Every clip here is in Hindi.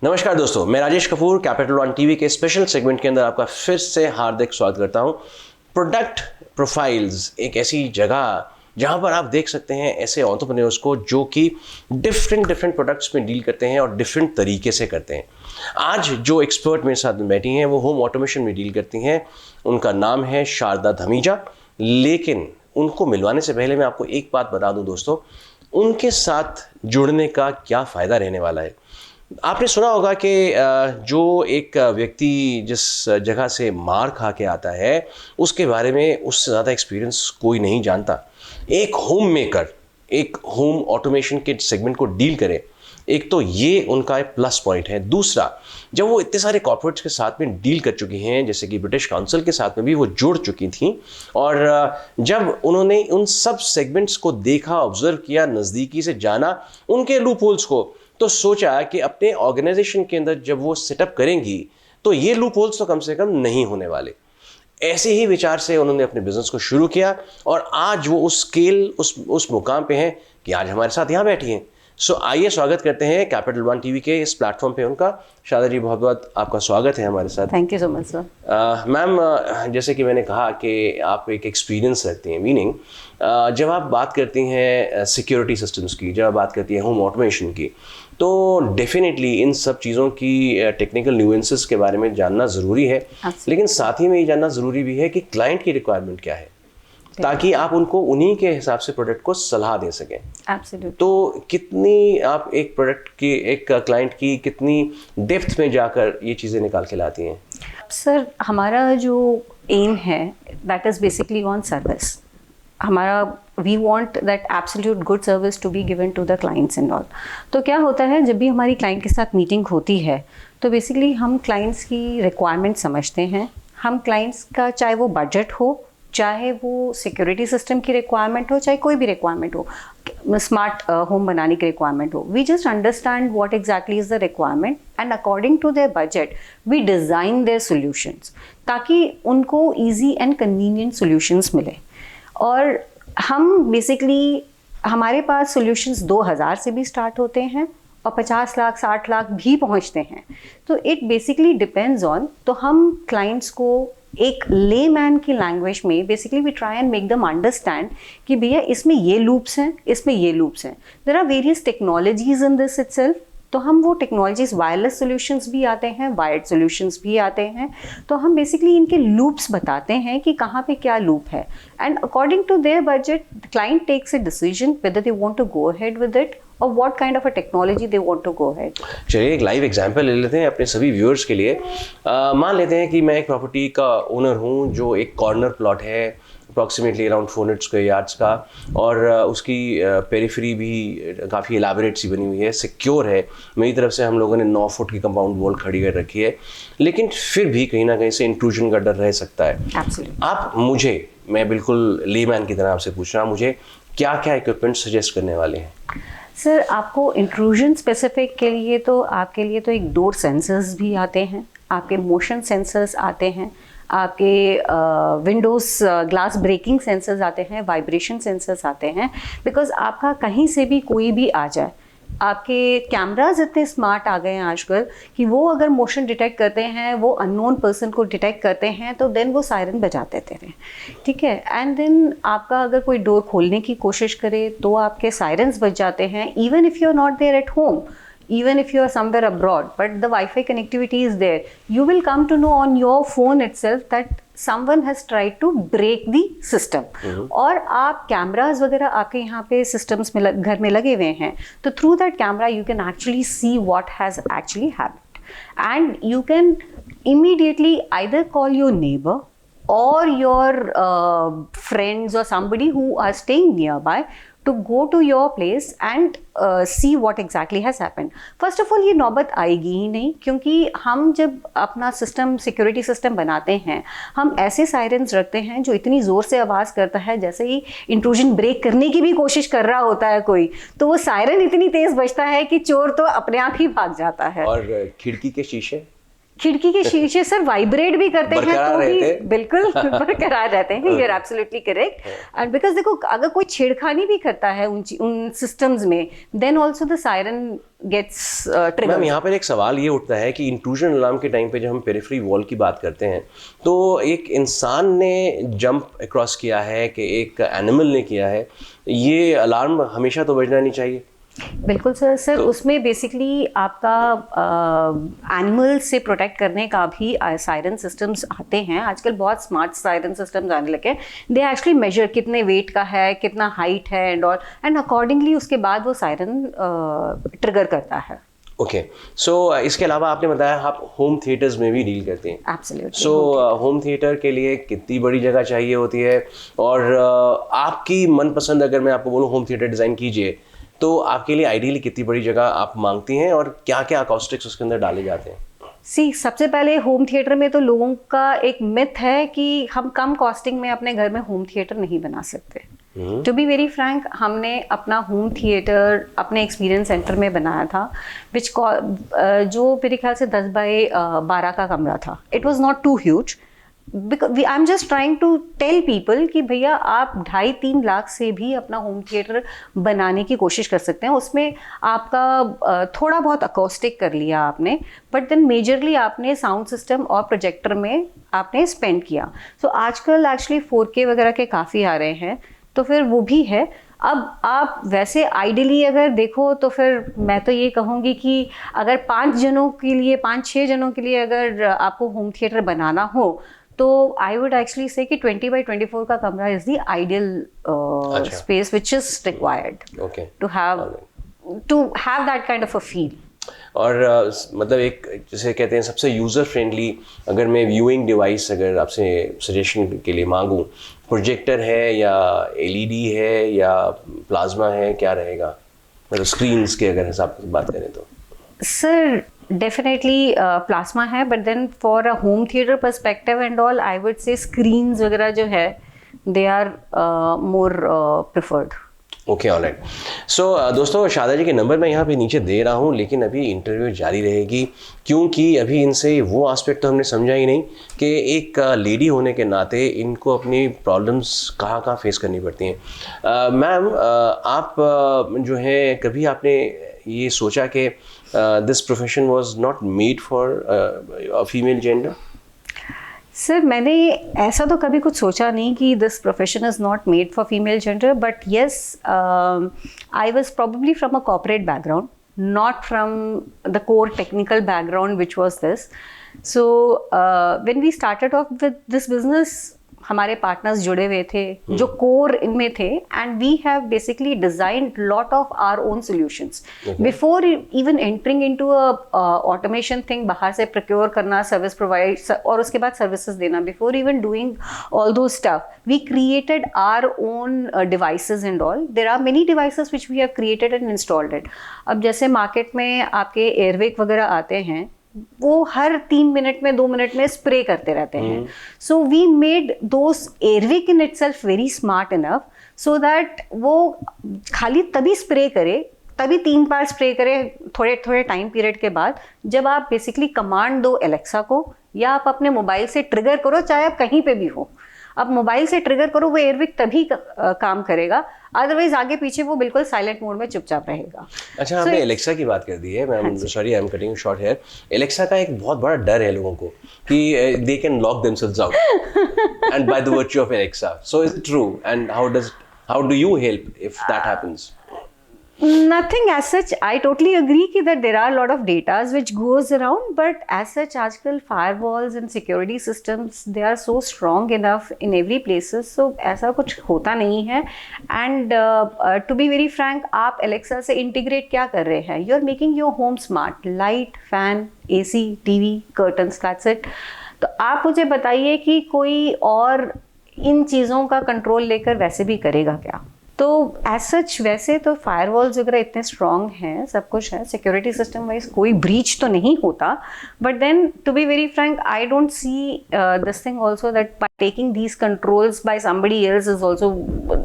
नमस्कार दोस्तों, मैं Rajesh Kapoor capital one TV के स्पेशल सेगमेंट के अंदर आपका फिर से हार्दिक स्वागत करता हूं। प्रोडक्ट प्रोफाइल्स एक ऐसी जगह जहां पर आप देख सकते हैं ऐसे एंटरप्रेन्योर्स को जो कि डिफरेंट प्रोडक्ट्स में डील करते हैं और डिफरेंट तरीके से करते हैं। आज जो एक्सपर्ट मेरे साथ में बैठी हैं वो होम ऑटोमेशन में डील करती हैं। उनका नाम है शारदा धमीजा। लेकिन उनको मिलवाने से पहले मैं आपको एक बात बता दूं दोस्तों, उनके साथ जुड़ने का क्या फ़ायदा रहने वाला है। आपने सुना होगा कि जो एक व्यक्ति जिस जगह से मार खा के आता है उसके बारे में उससे ज़्यादा एक्सपीरियंस कोई नहीं जानता। एक होम मेकर एक होम ऑटोमेशन के सेगमेंट को डील करे, एक तो ये उनका एक प्लस पॉइंट है। दूसरा, जब वो इतने सारे कॉर्पोरेट्स के साथ में डील कर चुकी हैं, जैसे कि ब्रिटिश काउंसिल के साथ में भी वो जुड़ चुकी थी, और जब उन्होंने उन सब सेगमेंट्स को देखा, ऑब्जर्व किया, नज़दीकी से जाना उनके लूप होल्स को, तो सोचा कि अपने ऑर्गेनाइजेशन के अंदर जब वो सेटअप करेंगी तो ये लूप होल्स तो कम से कम नहीं होने वाले। ऐसे ही विचार से उन्होंने अपने बिजनेस को शुरू किया और आज वो उस स्केल उस मुकाम पे हैं कि आज हमारे साथ यहाँ बैठी हैं। सो आइए स्वागत करते हैं कैपिटल वन टीवी के इस प्लेटफॉर्म पे उनका। शारदा जी, बहुत बहुत आपका स्वागत है हमारे साथ। Thank you so much sir. Ma'am, जैसे कि मैंने कहा कि आप एक एक्सपीरियंस रखती हैं, मीनिंग जब आप बात करती हैं सिक्योरिटी सिस्टम्स की, जब आप बात करती हैं होम ऑटोमेशन की, तो डेफिनेटली इन सब चीज़ों की टेक्निकल न्यूएंसेस के बारे में जानना ज़रूरी है। लेकिन साथ ही में ये जानना ज़रूरी भी है कि क्लाइंट की रिक्वायरमेंट क्या है, ताकि आप उनको उन्हीं के हिसाब से प्रोडक्ट को सलाह दे सकें। एब्सोल्युटली। तो कितनी आप एक प्रोडक्ट की, एक क्लाइंट की कितनी डेप्थ में जाकर ये चीज़ें निकाल के लाती हैं? सर, हमारा जो एम है that is basically on service. हमारा we want that absolute good service to be given to the clients and all. तो क्या होता है, जब भी हमारी क्लाइंट के साथ मीटिंग होती है तो बेसिकली हम क्लाइंट्स की रिक्वायरमेंट समझते हैं। हम क्लाइंट्स का, चाहे वो बजट हो, चाहे वो सिक्योरिटी सिस्टम की रिक्वायरमेंट हो, चाहे कोई भी रिक्वायरमेंट हो, स्मार्ट होम बनाने की रिक्वायरमेंट हो, we just understand what exactly is the requirement and according to their budget we design their solutions, ताकि उनको ईजी एंड कन्वीनियंट सॉल्यूशंस मिले। और हम बेसिकली, हमारे पास सॉल्यूशंस 2000 से भी स्टार्ट होते हैं और 50 लाख 60 लाख भी पहुंचते हैं। तो इट बेसिकली डिपेंड्स ऑन, तो हम क्लाइंट्स को एक लेमैन की लैंग्वेज में basically we try and make them understand कि भैया इसमें ये लूप्स हैं, इसमें ये लूप्स हैं, there are various technologies in this itself. तो हम वो टेक्नोलॉजीज, वायरलेस सॉल्यूशंस भी आते हैं, वायर्ड सॉल्यूशंस भी आते हैं। तो हम बेसिकली इनके लूप्स बताते हैं कि कहाँ पे क्या लूप है, and according to their budget client takes a decision whether they want to go ahead with it और what kind of a technology they want to go ahead. चलिए एक लाइव एग्जांपल ले लेते हैं अपने सभी व्यूअर्स के लिए। मान लेते हैं कि मैं एक प्रॉपर्टी का ओनर हूं जो एक कॉर्नर प्लॉट है अप्रॉक्सीमेटली अराउंड 400 स्क्वायर यार्ड्स का, और उसकी पेरिफेरी भी काफ़ी एलाबोरेट सी बनी हुई है, सिक्योर है। मेरी तरफ से हम लोगों ने 9 फुट की कंपाउंड वॉल खड़ी कर रखी है, लेकिन फिर भी कहीं ना कहीं से इंट्रूजन का डर रह सकता है। Absolutely. आप मुझे, मैं बिल्कुल लेमैन की तरह आपसे पूछ रहा हूँ, मुझे क्या क्या इक्विपमेंट सजेस्ट करने वाले हैं? सर, आपको इंट्रूजन स्पेसिफिक के लिए तो आपके लिए तो एक डोर सेंसर्स भी आते हैं, आपके मोशन सेंसर्स आते हैं, आपके विंडोज़ ग्लास ब्रेकिंग सेंसर्स आते हैं, वाइब्रेशन सेंसर्स आते हैं। बिकॉज आपका कहीं से भी कोई भी आ जाए, आपके कैमराज इतने स्मार्ट आ गए हैं आजकल कि वो अगर मोशन डिटेक्ट करते हैं, वो अननोन पर्सन को डिटेक्ट करते हैं, तो देन वो सायरन बजाते थे, ठीक है। एंड देन आपका अगर कोई डोर खोलने की कोशिश करे तो आपके सायरन्स बज जाते हैं, even if you are not there at home, even if you are somewhere abroad, but the Wi-Fi connectivity is there, you will come to know on your phone itself that someone has tried to break the system. और आप कैमराज वगैरह आपके यहाँ पे सिस्टम्स में घर में लगे हुए हैं, तो through that camera you can actually see what has actually happened, and you can immediately either call your neighbor or your friends or somebody who are staying nearby to go to your place and see what exactly has happened. First of all, ये नौबत आएगी ही नहीं, क्योंकि हम जब अपना सिस्टम, सिक्योरिटी सिस्टम बनाते हैं, हम ऐसे सायरन्स रखते हैं जो इतनी ज़ोर से आवाज़ करता है, जैसे ही इंट्रूजन ब्रेक करने की भी कोशिश कर रहा होता है कोई, तो वो सायरन इतनी तेज़ बजता है कि चोर तो अपने आप ही भाग जाता है। और खिड़की के शीशे खिड़की के शीशे सर वाइब्रेट भी करते हैं तो भी बिल्कुल बरकरार रहते हैं। You are absolutely correct. And because देखो अगर कोई छेड़खानी भी करता है उन सिस्टम्स में, then also the siren gets triggered. Ma'am यहाँ पर एक सवाल ये उठता है कि इंट्रूजन अलार्म के टाइम पे जब हम पेरिफेरी वॉल की बात करते हैं तो एक इंसान ने जंप अक्रॉस किया है कि एक एनिमल ने किया है, ये अलार्म हमेशा तो बजना नहीं चाहिए। बिल्कुल सर तो उसमें बेसिकली आपका एनिमल से प्रोटेक्ट करने का भी सायरन सिस्टम्स आते हैं। आजकल बहुत स्मार्ट सायरन सिस्टम्स आने लगे हैं। दे एक्चुअली मेजर कितने वेट का है, कितना हाइट है एंड ऑल, एंड अकॉर्डिंगली उसके बाद वो सायरन ट्रिगर करता है। ओके सो इसके अलावा आपने बताया आप होम थिएटर्स में भी डील करते हैं। एब्सोल्युटली। सो होम थिएटर के लिए कितनी बड़ी जगह चाहिए होती है, और आपकी मनपसंद अगर मैं आपको बोलूँ होम थिएटर डिज़ाइन कीजिए तो आपके लिए आइडियली कितनी बड़ी जगह आप मांगती हैं और क्या क्या अकॉस्टिक्स उसके अंदर डाले जाते हैं? सबसे पहले होम थिएटर में तो लोगों का एक मिथ है कि हम कम कॉस्टिंग में अपने घर में होम थिएटर नहीं बना सकते। टू बी वेरी फ्रैंक, हमने अपना होम थिएटर अपने एक्सपीरियंस सेंटर में बनाया था जो मेरे ख्याल से 10 बाय 12 का कमरा था। It was not too huge. I am just trying to tell people कि भैया आप 2.5-3 लाख से भी अपना होम थिएटर बनाने की कोशिश कर सकते हैं। उसमें आपका थोड़ा बहुत अकॉस्टिक कर लिया आपने, बट देन मेजरली आपने साउंड सिस्टम और प्रोजेक्टर में आपने स्पेंड किया। सो आजकल एक्चुअली 4K वगैरह के काफ़ी आ रहे हैं, तो फिर वो भी है। अब आप वैसे आइडियली अगर देखो तो फिर मैं तो ये कहूँगी कि अगर 5-6 जनों के लिए अगर आपको होम थिएटर बनाना हो तो आई वुड एक्चुअली से कि 20 by 24 का कमरा is the ideal space which is required to have that kind of a feel. और मतलब एक जैसे कहते हैं सबसे यूज़र फ्रेंडली, अगर मैं व्यूइंग डिवाइस अगर आपसे सजेशन के लिए मांगूं, प्रोजेक्टर है या LED है या प्लाज्मा है, क्या रहेगा? मतलब स्क्रीन्स के अगर हिसाब से बात करें तो सर डेफिनेटली प्लाज्मा है, but then for a home theatre perspective and all I would say screens वगैरह जो है they are more preferred. Okay alright. So दोस्तों शारदा जी के नंबर मैं यहाँ पे नीचे दे रहा हूँ, लेकिन अभी इंटरव्यू जारी रहेगी क्योंकि अभी इनसे वो एस्पेक्ट तो हमने समझा ही नहीं कि एक लेडी होने के नाते इनको अपनी प्रॉब्लम्स कहाँ कहाँ फेस करनी पड़ती हैं। मैम आप जो है कभी आपने ये सोचा कि this profession was not made for a female gender? Sir मैंने ऐसा तो कभी कुछ सोचा नहीं कि this profession is not made for female gender, but yes I was probably from a corporate background, not from the core technical background which was this. So when we started off with this business, हमारे पार्टनर्स जुड़े हुए थे जो कोर इनमें थे, and we have basically designed lot of our own solutions before even entering into a automation thing, बाहर से प्रोक्योर करना, सर्विस प्रोवाइड और उसके बाद सर्विसेज देना। Before even doing all those stuff we created our own devices and all. There are many devices which we have created and installed it. अब जैसे मार्केट में आपके एयरवेक वगैरह आते हैं, वो हर 3 मिनट में 2 मिनट में स्प्रे करते रहते हैं। So we made those Air Wick in itself very smart enough so that वो खाली तभी स्प्रे करे, तभी 3 बार स्प्रे करे थोड़े थोड़े टाइम पीरियड के बाद, जब आप बेसिकली कमांड दो एलेक्सा को या आप अपने मोबाइल से ट्रिगर करो, चाहे आप कहीं पे भी हो। अब मोबाइल से ट्रिगर करो, वो एयरविक तभी काम करेगा, अदरवाइज आगे पीछे वो बिल्कुल साइलेंट मोड में चुपचाप रहेगा। अच्छा, आपने एलेक्सा की बात कर दी है, मैं sorry I am cutting short here. Alexa का एक बहुत बड़ा डर है लोगों को कि they can lock themselves out and by the virtue of Alexa. So is it true, and how do you help if that happens? Nothing as such. I totally agree that there are a lot of data which goes around, but as such आजकल firewalls and security systems they are so strong enough in every places, so ऐसा कुछ होता नहीं है। And to be very frank, आप Alexa से integrate क्या कर रहे हैं? You are making your home smart, light, fan, AC, TV, curtains, that's it. तो आप मुझे बताइए कि कोई और इन चीज़ों का कंट्रोल लेकर वैसे भी करेगा क्या? तो एज सच वैसे तो फायरवॉल्स वगैरह इतने स्ट्रॉन्ग हैं, सब कुछ है, सिक्योरिटी सिस्टम वाइज कोई ब्रीच तो नहीं होता, but then to be very frank I don't see this thing also that by taking these controls by somebody else is also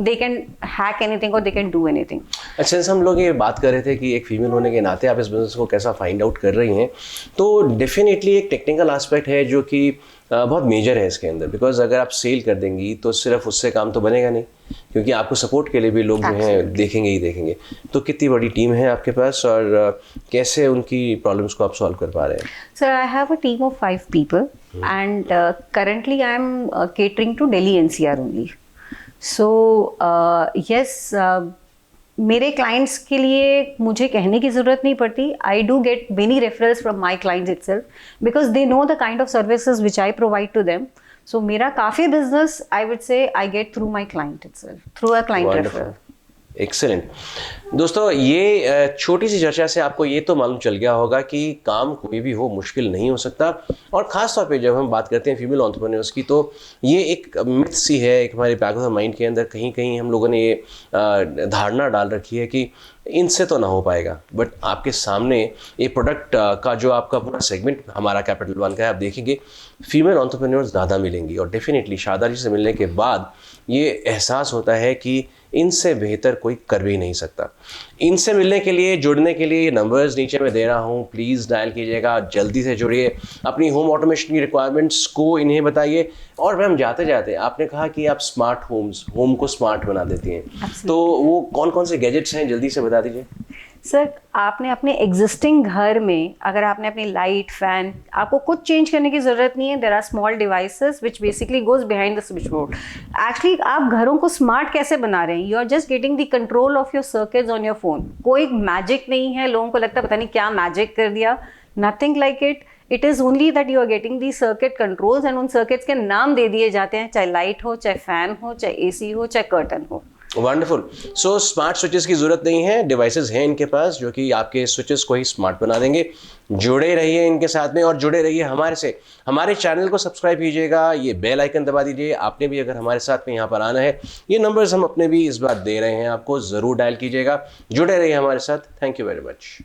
they can hack anything और दे कैन डू एनीथिंग। अच्छा, जैसे हम लोग ये बात कर रहे थे कि एक फीमेल होने के नाते आप इस बिजनेस को कैसा फाइंड आउट कर रही हैं, तो डेफिनेटली एक टेक्निकल एस्पेक्ट है जो कि बहुत मेजर है इसके अंदर, बिकॉज अगर आप सेल कर देंगी तो सिर्फ उससे काम तो बनेगा नहीं, क्योंकि आपको सपोर्ट के लिए भी लोग जो हैं देखेंगे ही देखेंगे। तो कितनी बड़ी टीम है आपके पास और कैसे उनकी प्रॉब्लम्स को आप सॉल्व कर पा रहे हैं? Sir I have a team of 5 people and currently I am catering to Delhi NCR only. So yes, मेरे क्लाइंट्स के लिए मुझे कहने की ज़रूरत नहीं पड़ती, I do get many referrals from my clients itself because they know the kind of services which I provide to them. So मेरा काफ़ी business I would say I get through my client itself, through a client referral. Excellent. दोस्तों, ये छोटी सी चर्चा से आपको ये तो मालूम चल गया होगा कि काम कोई भी हो मुश्किल नहीं हो सकता, और ख़ास तौर पे जब हम बात करते हैं फीमेल एंटरप्रेन्योर्स की, तो ये एक मिथ सी है, एक हमारे बैक ऑफ द माइंड के अंदर कहीं कहीं हम लोगों ने ये धारणा डाल रखी है कि इनसे तो ना हो पाएगा। बट आपके सामने ये प्रोडक्ट का जो आपका पूरा सेगमेंट हमारा कैपिटल वन का है, आप देखेंगे फीमेल एंटरप्रेन्योर्स ज़्यादा मिलेंगी, और डेफिनेटली शारदा जी से मिलने के बाद ये एहसास होता है कि इनसे बेहतर कोई कर भी नहीं सकता। इनसे मिलने के लिए, जुड़ने के लिए, ये नंबर्स नीचे मैं दे रहा हूँ, प्लीज़ डायल कीजिएगा, जल्दी से जुड़िए, अपनी होम ऑटोमेशन की रिक्वायरमेंट्स को इन्हें बताइए। और मैम, जाते जाते आपने कहा कि आप स्मार्ट होम को स्मार्ट बना देती हैं, तो वो कौन कौन से गैजेट्स हैं, जल्दी से बता दीजिए। सर, आपने अपने एग्जिस्टिंग घर में अगर आपने अपनी लाइट, फैन, आपको कुछ चेंज करने की ज़रूरत नहीं है। There are small devices which basically goes behind the switch board. Actually आप घरों को स्मार्ट कैसे बना रहे हैं? You are just getting the control of your circuits on your phone. कोई मैजिक नहीं है, लोगों को लगता है पता नहीं क्या मैजिक कर दिया, nothing like it. It is only that you are getting the circuit controls, and उन सर्किट्स के नाम दे दिए जाते हैं, चाहे लाइट हो, चाहे फैन हो, चाहे एसी हो, चाहे कर्टन हो। वंडरफुल। सो स्मार्ट स्विचेस की ज़रूरत नहीं है, डिवाइसेस हैं इनके पास जो कि आपके स्विचेस को ही स्मार्ट बना देंगे। जुड़े रहिए इनके साथ में, और जुड़े रहिए हमारे से। हमारे चैनल को सब्सक्राइब कीजिएगा, ये बेल आइकन दबा दीजिए। आपने भी अगर हमारे साथ में यहाँ पर आना है, ये नंबर्स हम अपने भी इस बार दे रहे हैं आपको, ज़रूर डायल कीजिएगा। जुड़े रहिए हमारे साथ। Thank you very much.